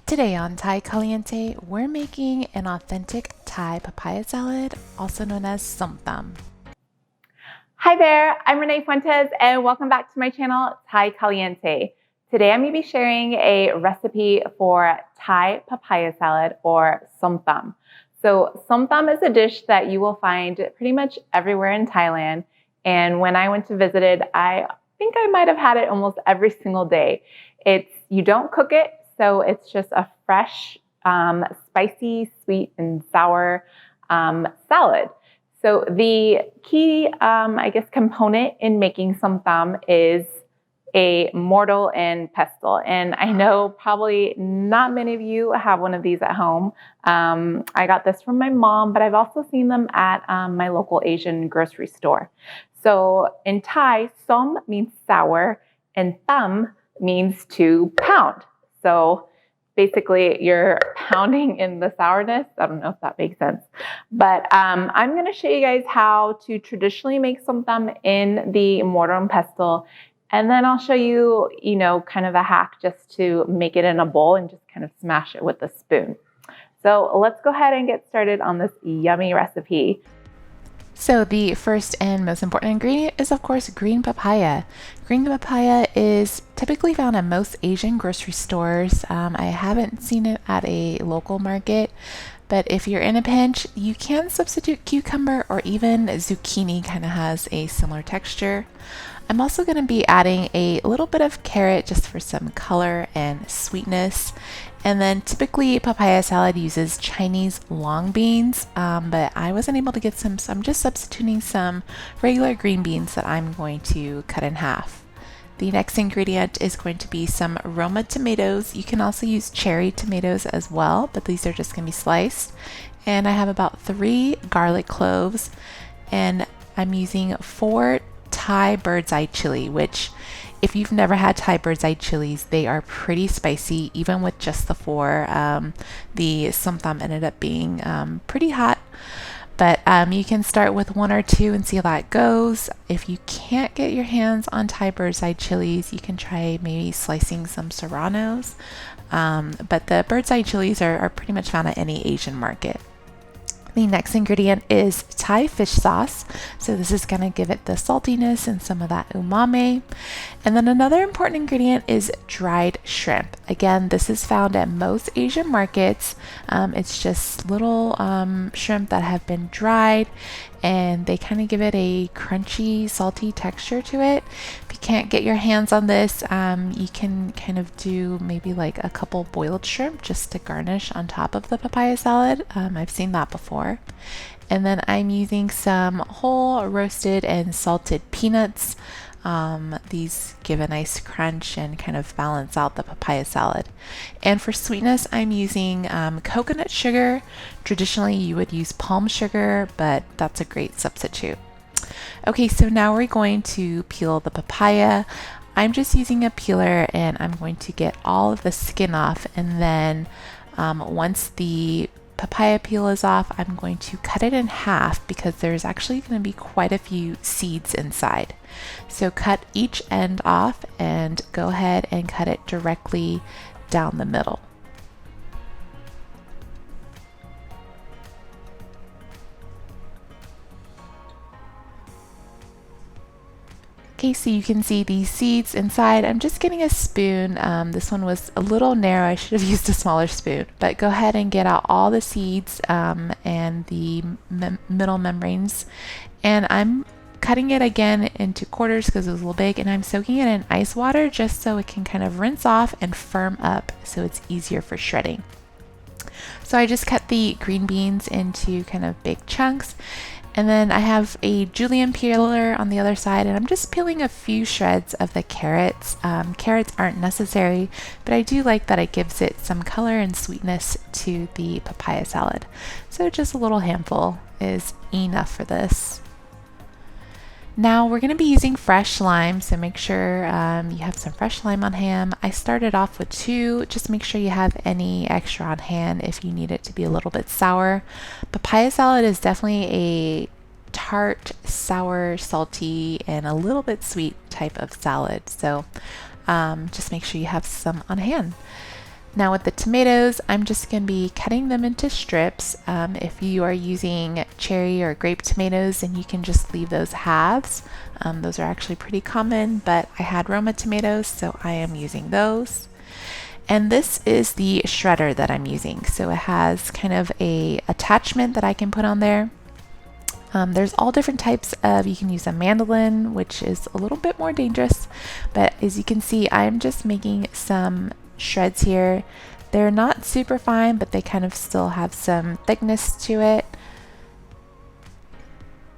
Today on Thai Caliente, we're making an authentic Thai papaya salad, also known as Som Tum. Hi there, I'm Renee Fuentes and welcome back to my channel, Thai Caliente. Today I'm going to be sharing a recipe for Thai papaya salad or Som Tum. So Som Tum is a dish that you will find pretty much everywhere in Thailand. And when I went to visit it, I think I might have had it almost every single day. You don't cook it, so it's just a fresh, spicy, sweet, and sour salad. So the key, component in making Som Tum is a mortar and pestle. And I know probably not many of you have one of these at home. I got this from my mom, but I've also seen them at my local Asian grocery store. So in Thai, som means sour and tam means to pound. So basically, you're pounding in the sourness. I don't know if that makes sense. But I'm going to show you guys how to traditionally make Som Tum in the mortar and pestle. And then I'll show you, kind of a hack just to make it in a bowl and just kind of smash it with a spoon. So let's go ahead and get started on this yummy recipe. So the first and most important ingredient is, of course, green papaya. Green papaya is typically found at most Asian grocery stores. I haven't seen it at a local market, but if you're in a pinch, you can substitute cucumber or even zucchini, kind of has a similar texture. I'm also going to be adding a little bit of carrot just for some color and sweetness. And then typically papaya salad uses Chinese long beans, but I wasn't able to get some, so I'm just substituting some regular green beans that I'm going to cut in half. The next ingredient is going to be some Roma tomatoes. You can also use cherry tomatoes as well, but these are just going to be sliced. And I have about 3 garlic cloves, and I'm using 4 Thai bird's eye chili, which if you've never had Thai bird's eye chilies, they are pretty spicy, even with just the 4. The Som Tum ended up being pretty hot, but you can start with 1 or 2 and see how that goes. If you can't get your hands on Thai bird's eye chilies, you can try maybe slicing some serranos, but the bird's eye chilies are pretty much found at any Asian market. The next ingredient is Thai fish sauce. So this is going to give it the saltiness and some of that umami. And then another important ingredient is dried shrimp. Again, this is found at most Asian markets. It's just little shrimp that have been dried, and they kind of give it a crunchy, salty texture to it. If you can't get your hands on this, you can kind of do maybe like a couple boiled shrimp just to garnish on top of the papaya salad. I've seen that before. And then I'm using some whole roasted and salted peanuts. These give a nice crunch and kind of balance out the papaya salad. And for sweetness, I'm using coconut sugar. Traditionally, you would use palm sugar, but that's a great substitute. Okay, so now we're going to peel the papaya. I'm just using a peeler, and I'm going to get all of the skin off, and then once the papaya peel is off, I'm going to cut it in half because there's actually going to be quite a few seeds inside. So cut each end off and go ahead and cut it directly down the middle. Okay, so you can see these seeds inside. I'm just getting a spoon. This one was a little narrow. I should have used a smaller spoon, but go ahead and get out all the seeds and the middle membranes. And I'm cutting it again into quarters because it was a little big, and I'm soaking it in ice water just so it can kind of rinse off and firm up so it's easier for shredding. So I just cut the green beans into kind of big chunks. And then I have a julienne peeler on the other side, and I'm just peeling a few shreds of the carrots. Carrots aren't necessary, but I do like that it gives it some color and sweetness to the papaya salad. So just a little handful is enough for this. Now we're going to be using fresh lime, so make sure you have some fresh lime on hand. I started off with 2. Just make sure you have any extra on hand if you need it to be a little bit sour. Papaya salad is definitely a tart, sour, salty, and a little bit sweet type of salad, so just make sure you have some on hand. Now with the tomatoes, I'm just going to be cutting them into strips. If you are using cherry or grape tomatoes, then you can just leave those halves. Those are actually pretty common, but I had Roma tomatoes, so I am using those. And this is the shredder that I'm using. So it has kind of a attachment that I can put on there. There's all different types of, you can use a mandolin, which is a little bit more dangerous, but as you can see, I'm just making some shreds here. They're not super fine, but they kind of still have some thickness to it.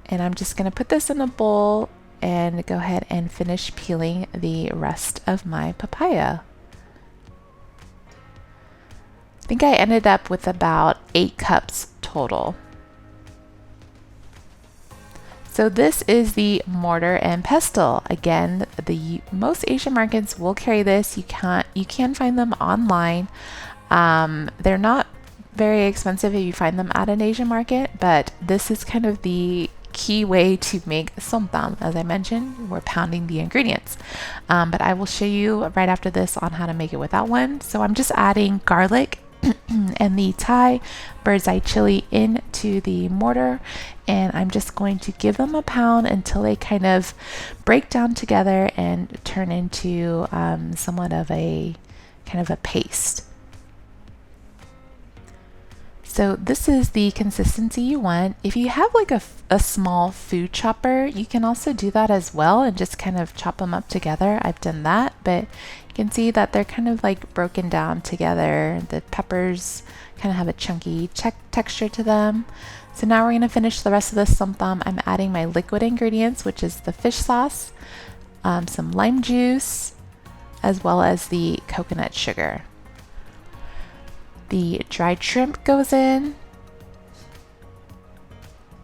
And I'm just going to put this in a bowl and go ahead and finish peeling the rest of my papaya. I think I ended up with about 8 cups total. So this is the mortar and pestle. Again, most Asian markets will carry this. You can find them online. They're not very expensive if you find them at an Asian market, but this is kind of the key way to make Som Tum. As I mentioned, we're pounding the ingredients, but I will show you right after this on how to make it without one. So I'm just adding garlic and the Thai bird's eye chili into the mortar, and I'm just going to give them a pound until they kind of break down together and turn into somewhat of a kind of a paste. So this is the consistency you want. If you have like a small food chopper, you can also do that as well and just kind of chop them up together. I've done that, but you can see that they're kind of like broken down together. The peppers kind of have a chunky texture to them. So now we're going to finish the rest of the Som Tum. I'm adding my liquid ingredients, which is the fish sauce, some lime juice, as well as the coconut sugar. The dried shrimp goes in,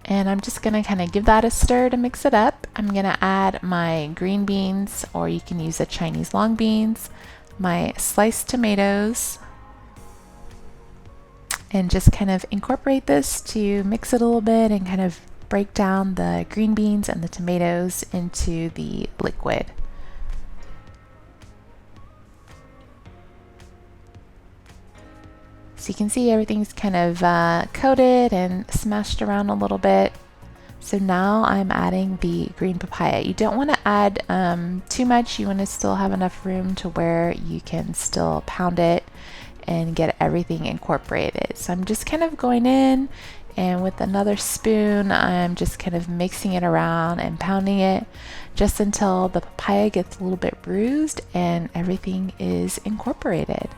and I'm just going to kind of give that a stir to mix it up. I'm going to add my green beans, or you can use the Chinese long beans, my sliced tomatoes, and just kind of incorporate this to mix it a little bit and kind of break down the green beans and the tomatoes into the liquid. So you can see everything's kind of coated and smashed around a little bit. So now I'm adding the green papaya. You don't want to add too much. You want to still have enough room to where you can still pound it and get everything incorporated. So I'm just kind of going in, and with another spoon, I'm just kind of mixing it around and pounding it just until the papaya gets a little bit bruised and everything is incorporated.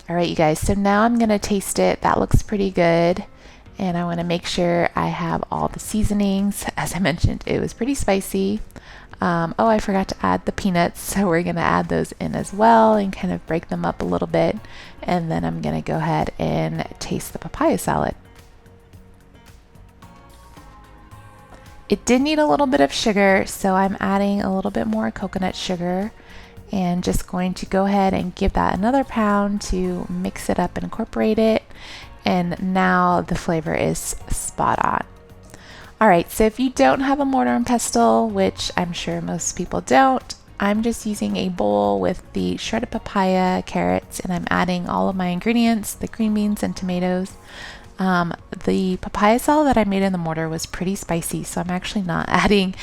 All right, you guys, so now I'm gonna taste it. That looks pretty good. And I wanna make sure I have all the seasonings. As I mentioned, it was pretty spicy. Oh, I forgot to add the peanuts, so we're gonna add those in as well and kind of break them up a little bit. And then I'm gonna go ahead and taste the papaya salad. It did need a little bit of sugar, so I'm adding a little bit more coconut sugar, and just going to go ahead and give that another pound to mix it up and incorporate it. And now the flavor is spot on. All right, so if you don't have a mortar and pestle, which I'm sure most people don't, I'm just using a bowl with the shredded papaya, carrots, and I'm adding all of my ingredients, the green beans and tomatoes. The papaya salad that I made in the mortar was pretty spicy, so I'm actually not adding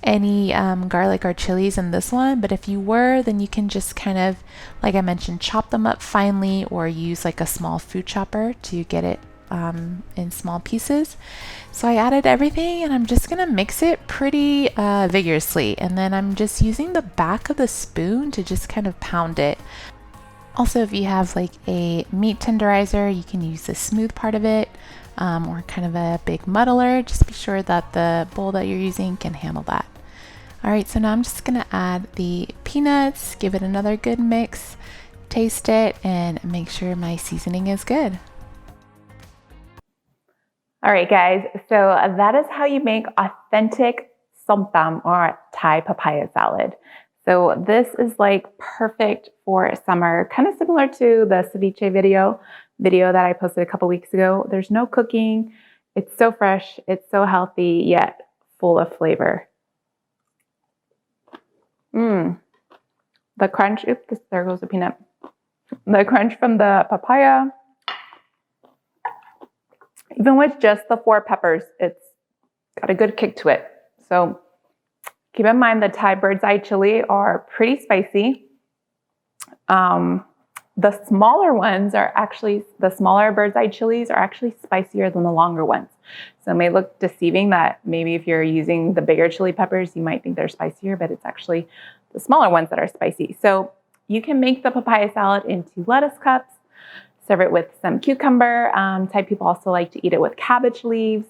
any garlic or chilies in this one, but if you were, then you can just kind of, like I mentioned, chop them up finely or use like a small food chopper to get it in small pieces. So I added everything, and I'm just gonna mix it pretty vigorously, and then I'm just using the back of the spoon to just kind of pound it. Also, if you have like a meat tenderizer, you can use the smooth part of it, or kind of a big muddler. Just be sure that the bowl that you're using can handle that. All right, so now I'm just gonna add the peanuts, give it another good mix, taste it, and make sure my seasoning is good. All right, guys, so that is how you make authentic Som Tum or Thai papaya salad. So this is like perfect for summer, kind of similar to the ceviche video that I posted a couple weeks ago. There's no cooking. It's so fresh, it's so healthy, yet full of flavor. The crunch, oops, there goes the peanut. The crunch from the papaya, even with just the 4 peppers, it's got a good kick to it. So keep in mind the Thai bird's eye chili are pretty spicy. The smaller ones are actually, the smaller bird's eye chilies are actually spicier than the longer ones. So it may look deceiving that maybe if you're using the bigger chili peppers, you might think they're spicier, but it's actually the smaller ones that are spicy. So you can make the papaya salad into lettuce cups, serve it with some cucumber. Thai people also like to eat it with cabbage leaves.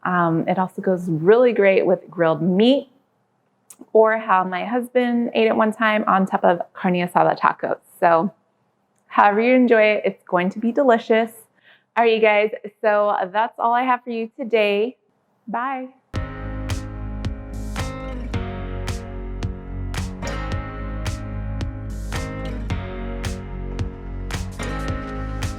It also goes really great with grilled meat, or how my husband ate it one time on top of carne asada tacos. So however you enjoy it, it's going to be delicious. All right, you guys, so that's all I have for you today. Bye.